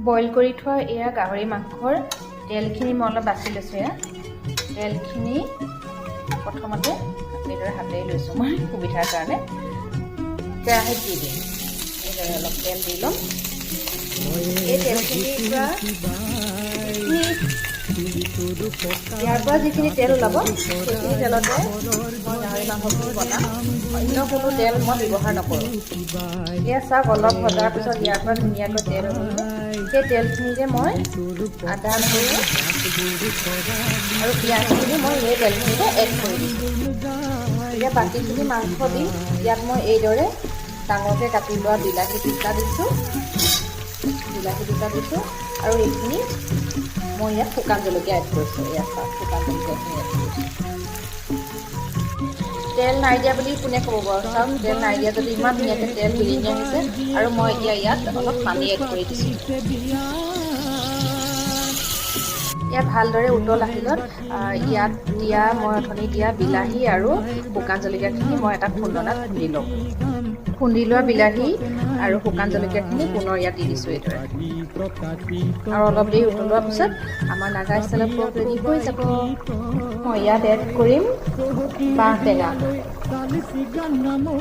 Boil কৰি থোৱা এয়া গাহৰি মাংসৰ তেলখিনি মই অলপ বাছি লৈছোঁ। এয়া তেলখিনি প্ৰথমতে এইদৰে হাতেৰে লৈছোঁ মই সুবিধাৰ কাৰণে। কেৰাহীত দি দিম, এইদৰে অলপ তেল দি ল'ম। এই তেলখিনিৰ পৰা ইয়াৰ পৰা যিখিনি তেল ওলাব সেইখিনি তেলতে মই গাহৰি মাংসখিনি বনাম। অন্য কোনো তেল মই ব্যৱহাৰ নকৰোঁ। এয়া চাওক, অলপ ভজাৰ পিছত ইয়াৰ পৰা ধুনীয়াকৈ তেল ওলাইছে। সেই তেলখিনিতে মই আদা, নহৰু আৰু পিঁয়াজখিনি মই এই তেলখিনিতে এড কৰি দিছোঁ। এতিয়া বাকীখিনি মাংস দিম। ইয়াত মই এইদৰে ডাঙৰকৈ কাটি লোৱা বিলাহী দুটা দিছোঁ আৰু এইখিনি মই ইয়াত শুকান জলকীয়া এড কৰিছোঁ। ইয়াত চাওক, শুকান জলকীয়াখিনি এড কৰিছোঁ। তেল নাই দিয়া বুলি কোনে ক'ব বাৰু? চাওক, তেল নাই দিয়া যদি ইমান ধুনীয়াকৈ তেল বিৰিঙি আহিছে। আৰু মই এতিয়া ইয়াত অলপ পানী এড কৰি দিছোঁ। ইয়াত ভালদৰে উতল আহিলত ইয়াত দিয়া মই অথনি দিয়া বিলাহী আৰু শুকান জলকীয়াখিনি মই এটা খুন্দনাত খুন্দি লওঁ। খুন্দি লোৱা বিলাহী আৰু শুকান জলকীয়াখিনি পুনৰ ইয়াত দি দিছোঁ এইদৰে। আৰু অলপ দেৰি উতলোৱাৰ পিছত আমাৰ নাগা ষ্টাইলৰ পৰ্ক ৰেডি হৈ যাব। মই ইয়াত এড কৰিম বাঁহ টেঙা।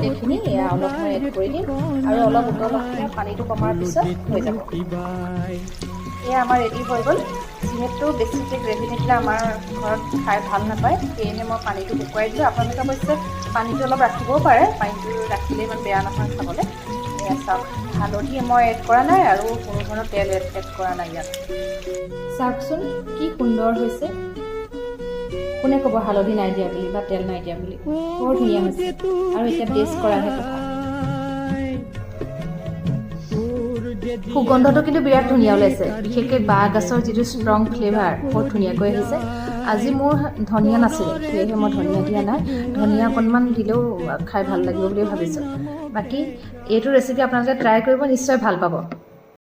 এইখিনি এয়া অলপ মই এড কৰি দিম আৰু অলপ উতল আহিলে পানীটো কমাৰ পিছত হৈ যাব। এয়া আমাৰ ৰেডি হৈ গ'ল। যিহেতু বেছিকৈ গ্ৰেভি থাকিলে আমাৰ ঘৰত খাই ভাল নাপায়, সেয়েহে মই পানীটো শুকুৱাই দিলোঁ। আপোনালোকে অৱশ্যে পানীটো অলপ ৰাখিবও পাৰে, পানীটো ৰাখিলে ইমান বেয়া নহয় খাবলৈ। এয়া চাওক, হালধি মই এড কৰা নাই আৰু কোনো ধৰণৰ তেল এড কৰা নাই ইয়াত। চাওকচোন কি সুন্দৰ হৈছে। কোনে ক'ব হালধি নাই দিয়া বুলি বা তেল নাই দিয়া বুলি? বৰ ধুনীয়া হৈছে। আৰু এতিয়া টেষ্ট কৰাহে কথা। সুগন্ধটো কিন্তু বিৰাট ধুনীয়া ওলাইছে। বিশেষকৈ বাঁহ গাছৰ যিটো ষ্ট্ৰং ফ্লেভাৰ বহুত ধুনীয়াকৈ আহিছে। আজি মোৰ ধনিয়া নাছিলে, সেয়েহে মই ধনিয়া দিয়া নাই। ধনিয়া অকণমান দিলেও খাই ভাল লাগিব বুলি ভাবিছোঁ। বাকী এইটো ৰেচিপি আপোনালোকে ট্ৰাই কৰিব, নিশ্চয় ভাল পাব।